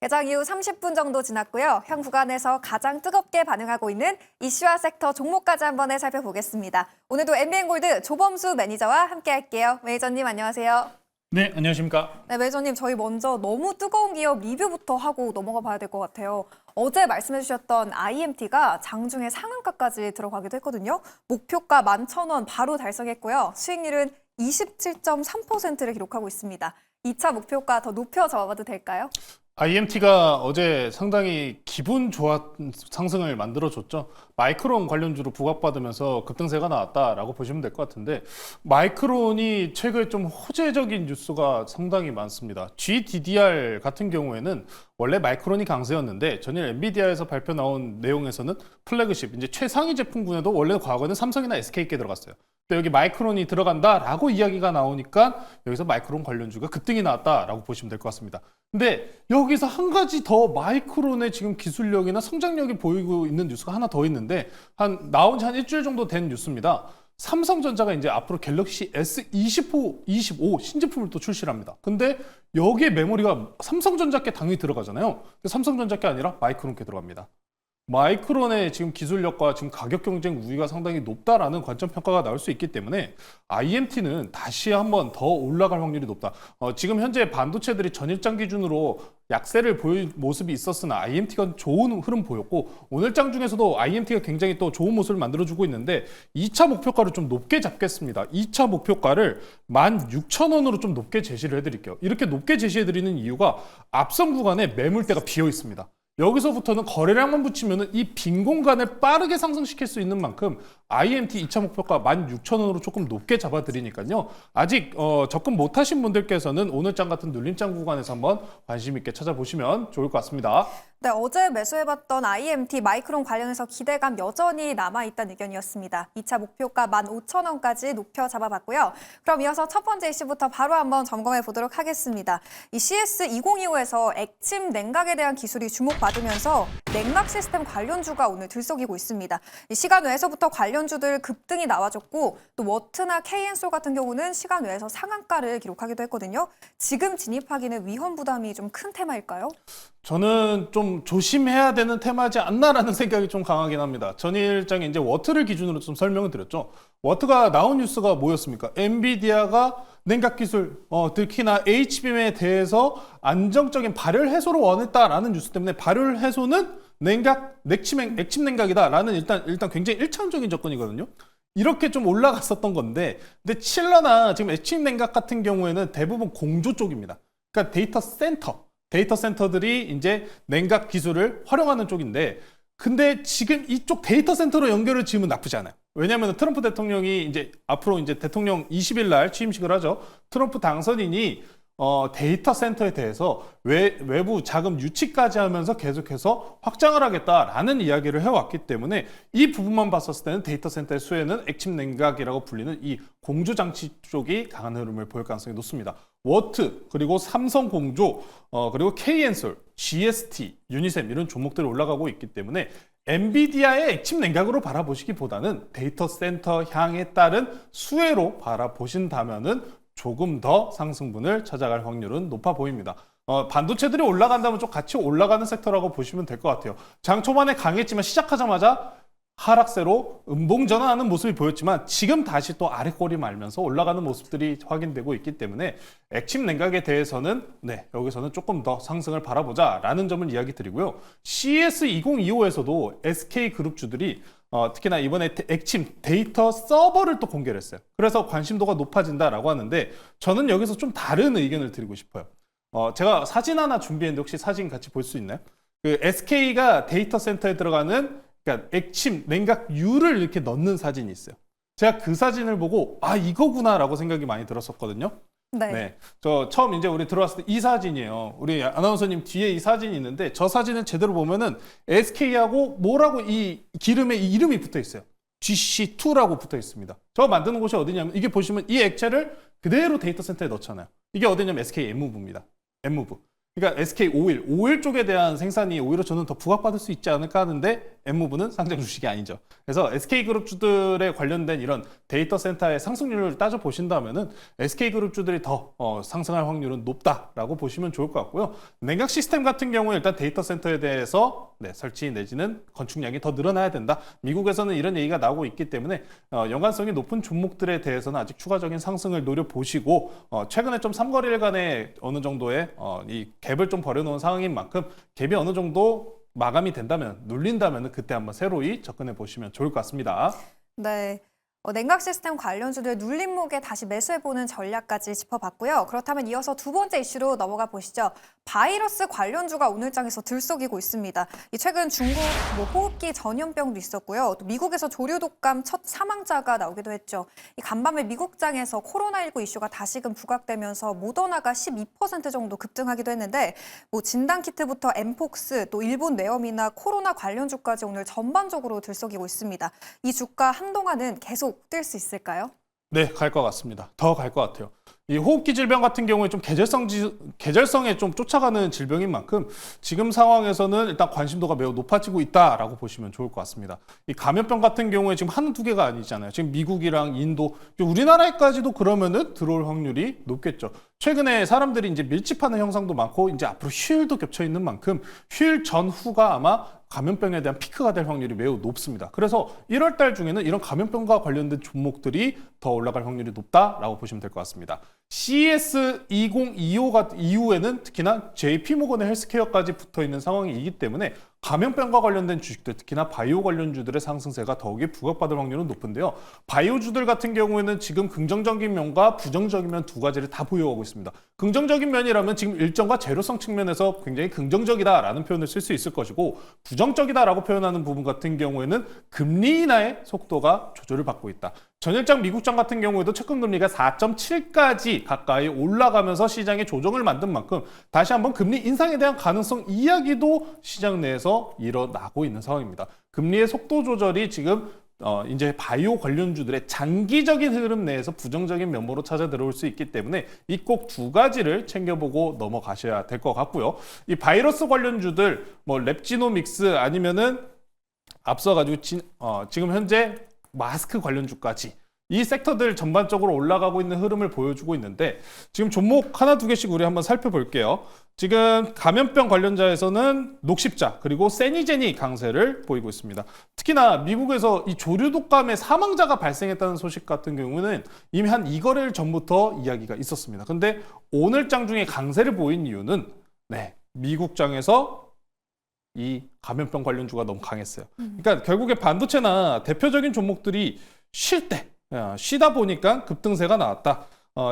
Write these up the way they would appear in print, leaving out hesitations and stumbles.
개장 이후 30분 정도 지났고요. 현 구간에서 가장 뜨겁게 반응하고 있는 이슈와 섹터 종목까지 한번 살펴보겠습니다. 오늘도 MBN골드 조범수 매니저와 함께할게요. 매니저님 안녕하세요. 네, 안녕하십니까. 네, 매니저님 저희 먼저 너무 뜨거운 기업 리뷰부터 하고 넘어가 봐야 될 것 같아요. 어제 말씀해 주셨던 IMT가 장중에 상한가까지 들어가기도 했거든요. 목표가 11,000원 바로 달성했고요. 수익률은 27.3%를 기록하고 있습니다. 2차 목표가 더 높여 잡아봐도 될까요? IMT가 어제 상당히 기분 좋아 상승을 만들어줬죠. 마이크론 관련주로 부각받으면서 급등세가 나왔다라고 보시면 될 것 같은데, 마이크론이 최근에 좀 호재적인 뉴스가 상당히 많습니다. GDDR 같은 경우에는 원래 마이크론이 강세였는데 전일 엔비디아에서 발표 나온 내용에서는 플래그십, 이제 최상위 제품군에도 원래 과거에는 삼성이나 SK께 들어갔어요. 근데 여기 마이크론이 들어간다라고 이야기가 나오니까 여기서 마이크론 관련주가 급등이 나왔다라고 보시면 될 것 같습니다. 근데 여기서 한 가지 더 마이크론의 지금 기술력이나 성장력이 보이고 있는 뉴스가 하나 더 있는데, 나온 지 한 일주일 정도 된 뉴스입니다. 삼성전자가 이제 앞으로 갤럭시 S25 신제품을 또 출시합니다. 근데 여기에 메모리가 삼성전자께 당연히 들어가잖아요. 근데 삼성전자께 아니라 마이크론께 들어갑니다. 마이크론의 지금 기술력과 지금 가격 경쟁 우위가 상당히 높다라는 관점 평가가 나올 수 있기 때문에 IMT는 다시 한번 더 올라갈 확률이 높다. 지금 현재 반도체들이 전일장 기준으로 약세를 보일 모습이 있었으나 IMT가 좋은 흐름 보였고, 오늘장 중에서도 IMT가 굉장히 또 좋은 모습을 만들어주고 있는데 2차 목표가를 좀 높게 잡겠습니다. 2차 목표가를 16,000원으로 좀 높게 제시를 해드릴게요. 이렇게 높게 제시해드리는 이유가 앞선 구간에 매물대가 비어 있습니다. 여기서부터는 거래량만 붙이면 이 빈 공간을 빠르게 상승시킬 수 있는 만큼 IMT 2차 목표가 16,000원으로 조금 높게 잡아드리니까요. 아직 접근 못하신 분들께서는 오늘장 같은 눌림장 구간에서 한번 관심 있게 찾아보시면 좋을 것 같습니다. 네, 어제 매수해봤던 IMT 마이크론 관련해서 기대감 여전히 남아있다는 의견이었습니다. 2차 목표가 15,000원까지 높여 잡아봤고요. 그럼 이어서 첫 번째 이슈부터 바로 한번 점검해 보도록 하겠습니다. 이 CS2025에서 액침 냉각에 대한 기술이 주목받으면서 냉각 시스템 관련주가 오늘 들썩이고 있습니다. 이 시간 외에서부터 관련주들 급등이 나와줬고, 또 워트나 KN솔 같은 경우는 시간 외에서 상한가를 기록하기도 했거든요. 지금 진입하기는 위험 부담이 좀 큰 테마일까요? 저는 좀 조심해야 되는 테마지 않나라는 생각이 좀 강하긴 합니다. 전일장에 이제 워트를 기준으로 좀 설명을 드렸죠. 워트가 나온 뉴스가 뭐였습니까? 엔비디아가 냉각 기술, 특히나 HBM에 대해서 안정적인 발열 해소를 원했다라는 뉴스 때문에 발열 해소는 액침 냉각이다라는 일단 굉장히 일차원적인 접근이거든요. 이렇게 좀 올라갔었던 건데, 근데 칠러나 지금 액침 냉각 같은 경우에는 대부분 공조 쪽입니다. 그러니까 데이터 센터들이 이제 냉각 기술을 활용하는 쪽인데, 근데 지금 이쪽 데이터 센터로 연결을 지으면 나쁘지 않아요. 왜냐하면 트럼프 대통령이 이제 앞으로 이제 대통령 20일 날 취임식을 하죠. 트럼프 당선인이 데이터 센터에 대해서 외부 자금 유치까지 하면서 계속해서 확장을 하겠다라는 이야기를 해왔기 때문에 이 부분만 봤었을 때는 데이터 센터의 수혜는 액침 냉각이라고 불리는 이 공조 장치 쪽이 강한 흐름을 보일 가능성이 높습니다. 워트, 그리고 삼성 공조, 그리고 KN솔, GST, 유니셈 이런 종목들이 올라가고 있기 때문에 엔비디아의 액침 냉각으로 바라보시기보다는 데이터 센터 향에 따른 수혜로 바라보신다면은 조금 더 상승분을 찾아갈 확률은 높아 보입니다. 반도체들이 올라간다면 좀 같이 올라가는 섹터라고 보시면 될 것 같아요. 장 초반에 강했지만 시작하자마자 하락세로 음봉 전환하는 모습이 보였지만 지금 다시 또 아래 꼬리 말면서 올라가는 모습들이 확인되고 있기 때문에 액침 냉각에 대해서는 여기서는 조금 더 상승을 바라보자라는 점을 이야기 드리고요. CS2025에서도 SK그룹주들이 특히나 이번에 액침 데이터 서버를 또 공개를 했어요. 그래서 관심도가 높아진다라고 하는데, 저는 여기서 좀 다른 의견을 드리고 싶어요. 제가 사진 하나 준비했는데 혹시 사진 같이 볼 수 있나요? 그 SK가 데이터 센터에 들어가는, 그러니까 액침 냉각유를 이렇게 넣는 사진이 있어요. 제가 그 사진을 보고 이거구나라고 생각이 많이 들었었거든요. 네. 저 처음 이제 우리 들어왔을 때 이 사진이에요. 우리 아나운서님 뒤에 이 사진이 있는데, 저 사진을 제대로 보면은 SK하고 뭐라고 이 기름에 이 이름이 붙어 있어요. GC2라고 붙어 있습니다. 저 만드는 곳이 어디냐면, 이게 보시면 이 액체를 그대로 데이터 센터에 넣잖아요. 이게 어디냐면 SK M무브입니다. M무브. 그러니까 SK 오일 쪽에 대한 생산이 오히려 저는 더 부각받을 수 있지 않을까 하는데 M무브는 상장 주식이 아니죠. 그래서 SK그룹주들에 관련된 이런 데이터 센터의 상승률을 따져 보신다면은 SK그룹주들이 더 상승할 확률은 높다라고 보시면 좋을 것 같고요. 냉각 시스템 같은 경우는 일단 데이터 센터에 대해서 설치 내지는 건축량이 더 늘어나야 된다. 미국에서는 이런 얘기가 나오고 있기 때문에 연관성이 높은 종목들에 대해서는 아직 추가적인 상승을 노려보시고 최근에 좀 삼거래일간에 어느 정도의 이 갭을 좀 벌여놓은 상황인 만큼 갭이 어느 정도 마감이 된다면, 눌린다면 그때 한번 새로이 접근해 보시면 좋을 것 같습니다. 네. 냉각 시스템 관련주들 눌림목에 다시 매수해보는 전략까지 짚어봤고요. 그렇다면 이어서 두 번째 이슈로 넘어가 보시죠. 바이러스 관련주가 오늘장에서 들썩이고 있습니다. 최근 중국 호흡기 전염병도 있었고요. 또 미국에서 조류 독감 첫 사망자가 나오기도 했죠. 간밤에 미국장에서 코로나19 이슈가 다시금 부각되면서 모더나가 12% 정도 급등하기도 했는데 진단키트부터 엠폭스 또 일본 뇌염이나 코로나 관련주까지 오늘 전반적으로 들썩이고 있습니다. 이 주가 한동안은 계속 뛸 수 있을까요? 네, 갈 것 같습니다. 더 갈 것 같아요. 이 호흡기 질병 같은 경우에 좀 계절성에 좀 쫓아가는 질병인 만큼 지금 상황에서는 일단 관심도가 매우 높아지고 있다라고 보시면 좋을 것 같습니다. 이 감염병 같은 경우에 지금 한두 두 개가 아니잖아요. 지금 미국이랑 인도, 우리나라에까지도 그러면은 들어올 확률이 높겠죠. 최근에 사람들이 이제 밀집하는 형상도 많고 이제 앞으로 휴일도 겹쳐 있는 만큼 휴일 전후가 아마 감염병에 대한 피크가 될 확률이 매우 높습니다. 그래서 1월 달 중에는 이런 감염병과 관련된 종목들이 더 올라갈 확률이 높다라고 보시면 될 것 같습니다. CES 2025 이후에는 특히나 JP모건의 헬스케어까지 붙어 있는 상황이기 때문에 감염병과 관련된 주식들, 특히나 바이오 관련주들의 상승세가 더욱이 부각받을 확률은 높은데요. 바이오주들 같은 경우에는 지금 긍정적인 면과 부정적인 면 두 가지를 다 보유하고 있습니다. 긍정적인 면이라면 지금 일정과 재료성 측면에서 굉장히 긍정적이다라는 표현을 쓸 수 있을 것이고, 부정적이다라고 표현하는 부분 같은 경우에는 금리 인하의 속도가 조절을 받고 있다. 전일장 미국장 같은 경우에도 채권금리가 4.7까지 가까이 올라가면서 시장에 조정을 만든 만큼 다시 한번 금리 인상에 대한 가능성 이야기도 시장 내에서 일어나고 있는 상황입니다. 금리의 속도 조절이 지금 이제 바이오 관련주들의 장기적인 흐름 내에서 부정적인 면모로 찾아 들어올 수 있기 때문에 이 꼭 두 가지를 챙겨보고 넘어가셔야 될 것 같고요. 이 바이러스 관련주들, 랩지노믹스 아니면은 앞서가지고 지금 현재 마스크 관련주까지 이 섹터들 전반적으로 올라가고 있는 흐름을 보여주고 있는데 지금 종목 하나 두 개씩 우리 한번 살펴볼게요. 지금 감염병 관련자에서는 녹십자 그리고 세니제니 강세를 보이고 있습니다. 특히나 미국에서 이 조류 독감의 사망자가 발생했다는 소식 같은 경우는 이미 한 2거래일 전부터 이야기가 있었습니다. 근데 오늘 장 중에 강세를 보인 이유는 미국장에서 이 감염병 관련주가 너무 강했어요. 그러니까 결국에 반도체나 대표적인 종목들이 쉬다 보니까 급등세가 나왔다.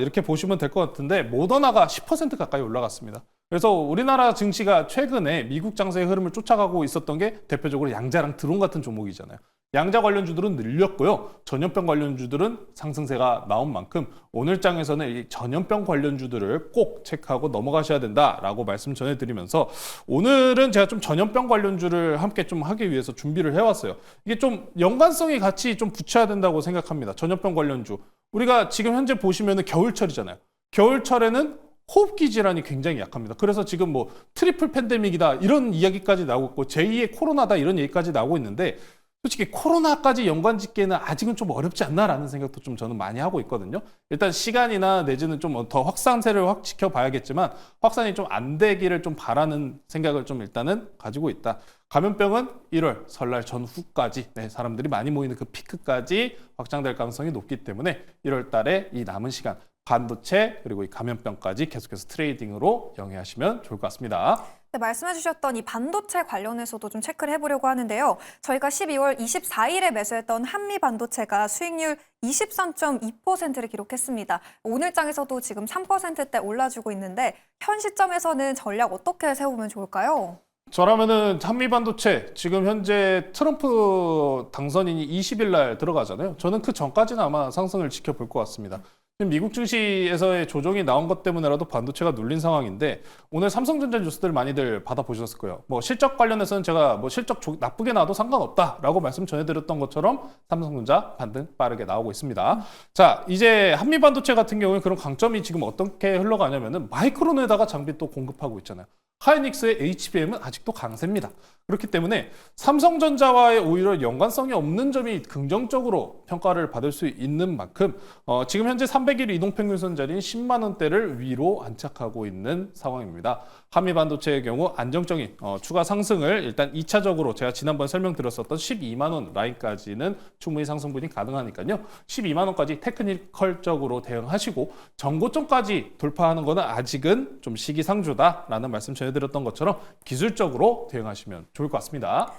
이렇게 보시면 될 것 같은데 모더나가 10% 가까이 올라갔습니다. 그래서 우리나라 증시가 최근에 미국 장세의 흐름을 쫓아가고 있었던 게 대표적으로 양자랑 드론 같은 종목이잖아요. 양자 관련주들은 늘렸고요. 전염병 관련주들은 상승세가 나온 만큼 오늘 장에서는 이 전염병 관련주들을 꼭 체크하고 넘어가셔야 된다라고 말씀 전해드리면서 오늘은 제가 좀 전염병 관련주를 함께 좀 하기 위해서 준비를 해왔어요. 이게 좀 연관성이 같이 좀 붙여야 된다고 생각합니다. 전염병 관련주. 우리가 지금 현재 보시면은 겨울철이잖아요. 겨울철에는 호흡기 질환이 굉장히 약합니다. 그래서 지금 트리플 팬데믹이다 이런 이야기까지 나오고 있고 제2의 코로나다 이런 얘기까지 나오고 있는데 솔직히 코로나까지 연관 짓기에는 아직은 좀 어렵지 않나라는 생각도 좀 저는 많이 하고 있거든요. 일단 시간이나 내지는 좀 더 확산세를 확 지켜봐야겠지만 확산이 좀 안 되기를 좀 바라는 생각을 좀 일단은 가지고 있다. 감염병은 1월 설날 전후까지 사람들이 많이 모이는 그 피크까지 확장될 가능성이 높기 때문에 1월 달에 이 남은 시간 반도체 그리고 이 감염병까지 계속해서 트레이딩으로 영위하시면 좋을 것 같습니다. 네, 말씀해주셨던 이 반도체 관련해서도 좀 체크를 해보려고 하는데요. 저희가 12월 24일에 매수했던 한미 반도체가 수익률 23.2%를 기록했습니다. 오늘 장에서도 지금 3%대 올라주고 있는데 현 시점에서는 전략 어떻게 세우면 좋을까요? 저라면은 한미 반도체 지금 현재 트럼프 당선인이 20일 날 들어가잖아요. 저는 그 전까지는 아마 상승을 지켜볼 것 같습니다. 지금 미국 증시에서의 조정이 나온 것 때문에라도 반도체가 눌린 상황인데 오늘 삼성전자 뉴스들 많이들 받아보셨을 거예요. 뭐 실적 관련해서는 제가 뭐 실적 나쁘게 나와도 상관없다라고 말씀 전해드렸던 것처럼 삼성전자 반등 빠르게 나오고 있습니다. 자, 이제 한미 반도체 같은 경우에 그런 강점이 지금 어떻게 흘러가냐면은 마이크론에다가 장비 또 공급하고 있잖아요. 하이닉스의 HBM은 아직도 강세입니다. 그렇기 때문에 삼성전자와의 오히려 연관성이 없는 점이 긍정적으로 평가를 받을 수 있는 만큼 지금 현재 300일 이동평균선 자리인 10만 원대를 위로 안착하고 있는 상황입니다. 한미 반도체의 경우 안정적인 추가 상승을 일단 2차적으로 제가 지난번 설명드렸었던 12만 원 라인까지는 충분히 상승분이 가능하니까요. 12만 원까지 테크니컬적으로 대응하시고 전고점까지 돌파하는 것은 아직은 좀 시기상조다라는 말씀 전해드렸던 것처럼 기술적으로 대응하시면 좋을 것 같습니다.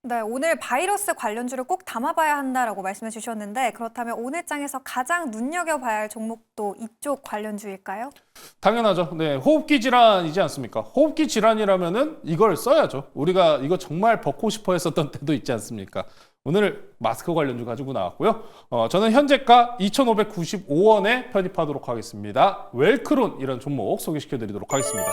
네, 오늘 바이러스 관련주를 꼭 담아봐야 한다라고 말씀해 주셨는데 그렇다면 오늘 장에서 가장 눈여겨봐야 할 종목도 이쪽 관련주일까요? 당연하죠. 네, 호흡기 질환이지 않습니까? 호흡기 질환이라면은 이걸 써야죠. 우리가 이거 정말 벗고 싶어 했었던 때도 있지 않습니까? 오늘 마스크 관련주 가지고 나왔고요. 저는 현재가 2,595원에 편입하도록 하겠습니다. 웰크론 이런 종목 소개시켜드리도록 하겠습니다.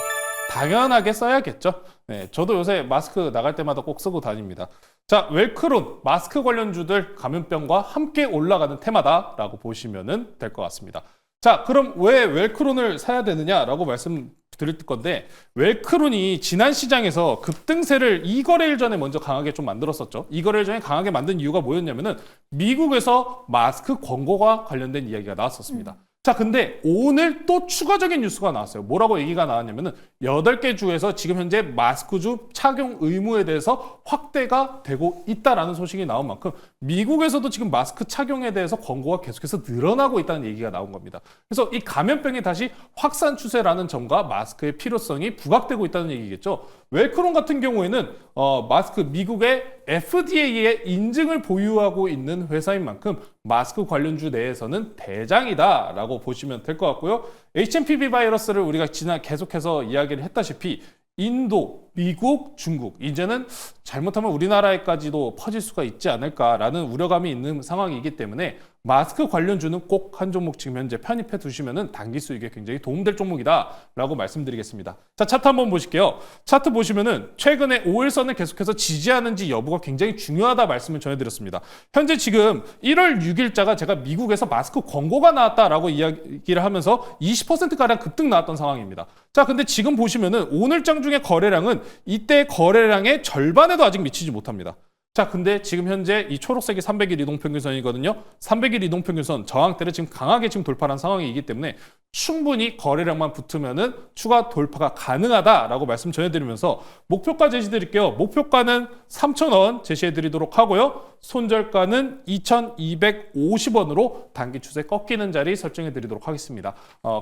당연하게 써야겠죠. 네, 저도 요새 마스크 나갈 때마다 꼭 쓰고 다닙니다. 자, 웰크론 마스크 관련주들 감염병과 함께 올라가는 테마다라고 보시면 될 것 같습니다. 자, 그럼 왜 웰크론을 사야 되느냐라고 말씀드릴 건데 웰크론이 지난 시장에서 급등세를 2거래일 전에 먼저 강하게 좀 만들었었죠. 2거래일 전에 강하게 만든 이유가 뭐였냐면은 미국에서 마스크 광고가 관련된 이야기가 나왔었습니다. 자, 근데 오늘 또 추가적인 뉴스가 나왔어요. 뭐라고 얘기가 나왔냐면은 8개 주에서 지금 현재 마스크주 착용 의무에 대해서 확대가 되고 있다라는 소식이 나온 만큼 미국에서도 지금 마스크 착용에 대해서 권고가 계속해서 늘어나고 있다는 얘기가 나온 겁니다. 그래서 이 감염병이 다시 확산 추세라는 점과 마스크의 필요성이 부각되고 있다는 얘기겠죠. 웰크론 같은 경우에는 마스크 미국의 FDA의 인증을 보유하고 있는 회사인 만큼 마스크 관련주 내에서는 대장이다라고 보시면 될 것 같고요. HMPV 바이러스를 우리가 계속해서 이야기를 했다시피 인도, 미국, 중국 이제는 잘못하면 우리나라에까지도 퍼질 수가 있지 않을까라는 우려감이 있는 상황이기 때문에 마스크 관련주는 꼭 한 종목 지금 현재 편입해 두시면은 단기 수익에 굉장히 도움될 종목이다라고 말씀드리겠습니다. 자, 차트 한번 보실게요. 차트 보시면은 최근에 5일선을 계속해서 지지하는지 여부가 굉장히 중요하다 말씀을 전해드렸습니다. 현재 지금 1월 6일자가 제가 미국에서 마스크 권고가 나왔다라고 이야기를 하면서 20%가량 급등 나왔던 상황입니다. 자, 근데 지금 보시면은 오늘 장 중에 거래량은 이때 거래량의 절반에도 아직 미치지 못합니다. 자, 근데 지금 현재 이 초록색이 300일 이동평균선이거든요. 300일 이동평균선 저항대를 지금 강하게 지금 돌파한 상황이기 때문에 충분히 거래량만 붙으면은 추가 돌파가 가능하다라고 말씀 전해드리면서 목표가 제시드릴게요. 목표가는 3,000원 제시해드리도록 하고요. 손절가는 2,250원으로 단기 추세 꺾이는 자리 설정해드리도록 하겠습니다.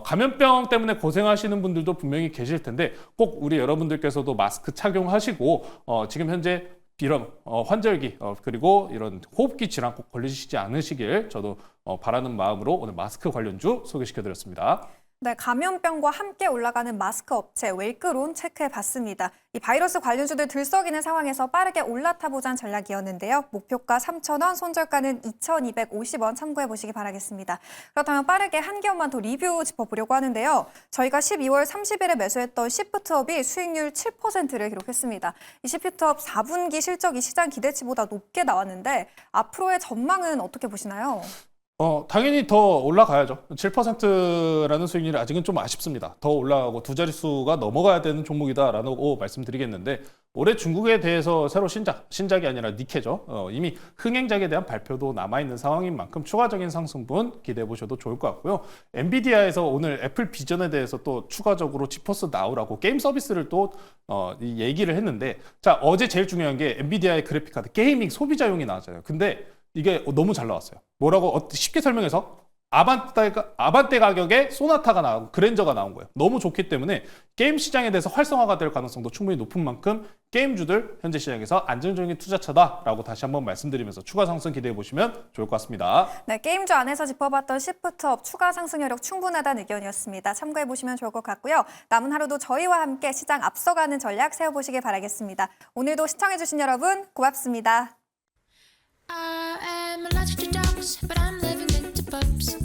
감염병 때문에 고생하시는 분들도 분명히 계실 텐데 꼭 우리 여러분들께서도 마스크 착용하시고 지금 현재 이런 환절기 그리고 이런 호흡기 질환 꼭 걸리시지 않으시길 저도 바라는 마음으로 오늘 마스크 관련주 소개시켜드렸습니다. 네, 감염병과 함께 올라가는 마스크 업체 웰크론 체크해봤습니다. 이 바이러스 관련주들 들썩이는 상황에서 빠르게 올라타보자는 전략이었는데요. 목표가 3,000원, 손절가는 2,250원 참고해보시기 바라겠습니다. 그렇다면 빠르게 한 개업만 더 리뷰 짚어보려고 하는데요. 저희가 12월 30일에 매수했던 시프트업이 수익률 7%를 기록했습니다. 이 시프트업 4분기 실적이 시장 기대치보다 높게 나왔는데 앞으로의 전망은 어떻게 보시나요? 당연히 더 올라가야죠. 7%라는 수익률이 아직은 좀 아쉽습니다. 더 올라가고 두 자릿수가 넘어가야 되는 종목이다라고 말씀드리겠는데 올해 중국에 대해서 새로 신작이 아니라 니케죠. 이미 흥행작에 대한 발표도 남아있는 상황인 만큼 추가적인 상승분 기대해 보셔도 좋을 것 같고요. 엔비디아에서 오늘 애플 비전에 대해서 또 추가적으로 지포스 나우라고 게임 서비스를 또 얘기를 했는데 자, 어제 제일 중요한 게 엔비디아의 그래픽카드 게이밍 소비자용이 나왔잖아요. 근데 이게 너무 잘 나왔어요. 뭐라고 쉽게 설명해서 아반떼 가격에 소나타가 나오고 그랜저가 나온 거예요. 너무 좋기 때문에 게임 시장에 대해서 활성화가 될 가능성도 충분히 높은 만큼 게임주들 현재 시장에서 안정적인 투자처다라고 다시 한번 말씀드리면서 추가 상승 기대해 보시면 좋을 것 같습니다. 네, 게임주 안에서 짚어봤던 시프트업 추가 상승 여력 충분하다는 의견이었습니다. 참고해 보시면 좋을 것 같고요. 남은 하루도 저희와 함께 시장 앞서가는 전략 세워보시길 바라겠습니다. 오늘도 시청해주신 여러분 고맙습니다. I am allergic to dogs, but I'm living into pups.